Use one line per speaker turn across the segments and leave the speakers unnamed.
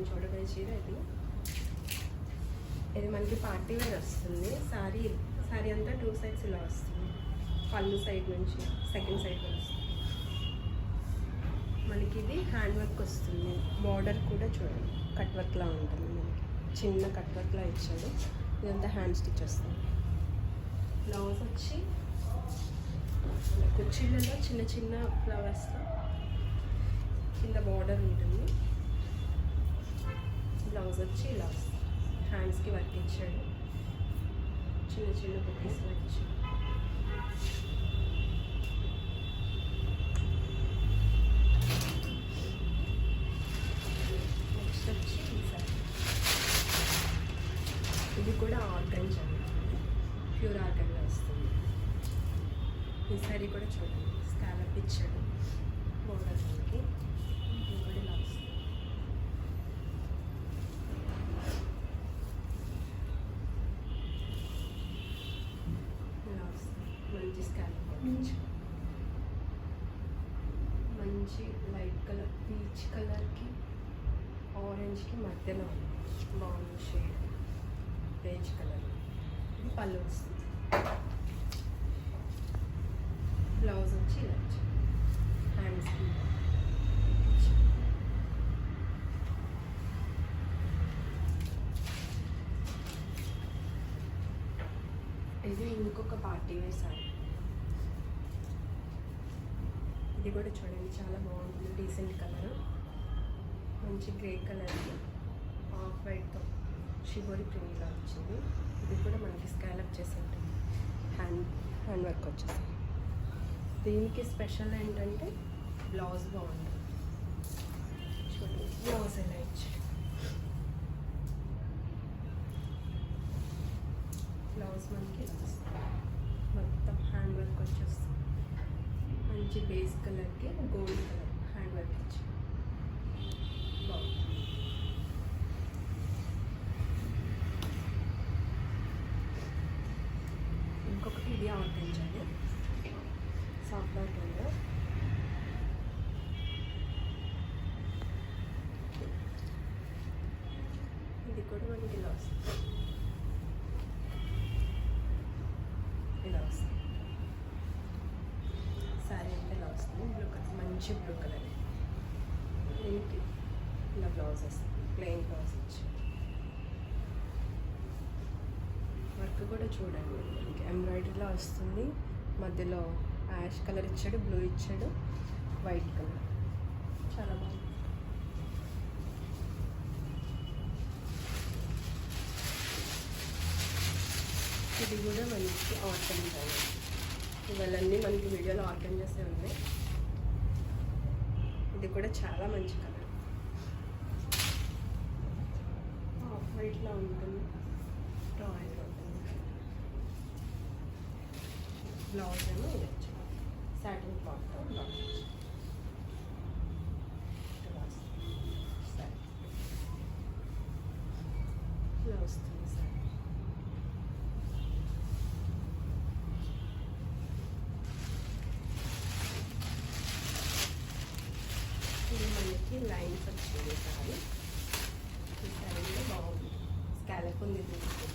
మనం చూడబోయే చీర ఇది మనకి పార్టీ వేర్ వస్తుంది. సారీ అంతా 2 సైడ్స్ ఇలా వస్తుంది. పళ్ళు సైడ్ నుంచి సెకండ్ సైడ్ వస్తుంది. మనకి ఇది హ్యాండ్ వర్క్ వస్తుంది. బార్డర్ కూడా చూడండి కట్ వర్క్లా ఉంటుంది. మనకి చిన్న కట్ వర్క్లా ఇచ్చాడు. ఇదంతా హ్యాండ్ స్టిచ్ వస్తుంది. బ్లౌజ్ వచ్చి కుర్చీలలో చిన్న చిన్న ఫ్లవర్స్తో కింద బార్డర్ ఉంటుంది. బ్లౌజ్ వచ్చి ఇలా వస్తుంది. హ్యాండ్స్కి వర్క్ ఇచ్చాడు. చిన్న చిన్న బుక్స్ వచ్చి నెక్స్ట్ వచ్చి ఇది కూడా ఆర్గంజా, ప్యూర్ ఆర్గంజా వస్తుంది. ఈ సారీ కూడా చూడండి స్కాలప్ ఇచ్చాడు బోర్డర్ మనకి. ఇది కూడా ఇలా వస్తుంది. ఇలా వస్తుంది. మంచి స్కాలప్ ఇచ్చాడు. మంచి లైట్ కలర్ పీచ్ కలర్కి ఆరెంజ్కి మధ్యలో బాగుంది షేడ్. Beige colour. ఇది పళ్ళు వస్తుంది. బ్లౌజ్ వచ్చి ఇలా హ్యాండ్స్కి ఇది ఇంకొక పార్టీ వేర్ సారీ. ఇది కూడా చూడండి చాలా బాగుంటుంది. డీసెంట్ కలర్, మంచి గ్రే కలర్కి ఆఫ్ వైట్తో షిబోరి ప్రింట్లా వచ్చింది. ఇది కూడా మనకి స్కాలప్ చేసి ఉంటుంది. హ్యాండ్ వర్క్ వచ్చేసి. దీనికి స్పెషల్ ఏంటంటే బ్లౌజ్ బాగుంటుంది. చూడండి బ్లౌజ్ ఎలా ఇచ్చాడు. బ్లౌజ్ మనకి మొత్తం హ్యాండ్ వర్క్ వచ్చేస్తుంది. మంచి బేస్ కలర్కి గోల్డ్ కలర్ హ్యాండ్ వర్క్ ఇచ్చాడు. బాగుంది. ఇంకొకటి ఇది ఆర్గంజానే సాఫ్ట్ ఆర్గంజా. ఇది కూడా మనకి ఇలా వస్తుంది. ఇలా వస్తుంది సారీ అంటే ఇలా వస్తుంది. బ్లూ కలర్, మంచి బ్లూ కలర్. దీనికి ఇలా బ్లౌజ్ వస్తుంది. ప్లెయిన్ బ్లౌజ్ ఇచ్చి వర్క్ కూడా చూడండి మనకి ఎంబ్రాయిడరీలా వస్తుంది. మధ్యలో యాష్ కలర్ ఇచ్చాడు, బ్లూ ఇచ్చాడు, వైట్ కలర్. చాలా బాగుంది. ఇది కూడా మనకి ఆర్గంజా. ఇవన్నీ మనకి వీడియోలో ఆర్గంజాసే ఉన్నాయి. ఇది కూడా చాలా మంచి కలర్. ఆఫ్ వైట్లో ఉంటుంది. రాయల్ ఉంటుంది. బ్లౌజ్ ఏమో ఇది వచ్చింది. సాటిన్ క్లాత్తో బ్లౌజ్ ఇలా వస్తుంది సార్. ఇది మనకి లైన్స్ వచ్చింది సారీ. ఈ సారీలో బాగుంది. స్కాలప్ ఉంది దీనికి.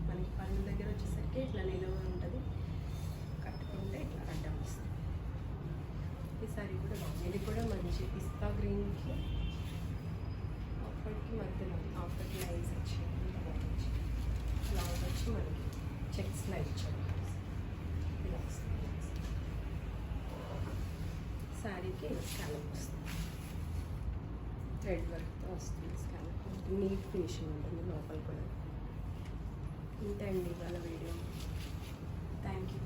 మనకి పళ్ళు దగ్గర వచ్చేసరికి ఇట్లా నిలువ ఉంటుంది. కట్టుకుంటే ఇట్లా అడ్డం వస్తుంది. ఈ సారీ కూడా బాగుంది. ఇది కూడా మంచి పిస్తా గ్రీన్కి ఆఫర్కి మధ్యలో ఆఫర్ లైన్స్ వచ్చాయి. బ్లౌజ్ వచ్చి మనకి చెక్స్లా ఇచ్చాడు. ఇలా వస్తుంది. శారీకి స్కాలప్ వస్తుంది. థ్రెడ్ వర్క్తో వస్తుంది స్కాలప్. నీట్ ఫినిషింగ్ ఉంటుంది లోపల కూడా. ఇంతే అండి ఇవాళ వీడియో. Thank you.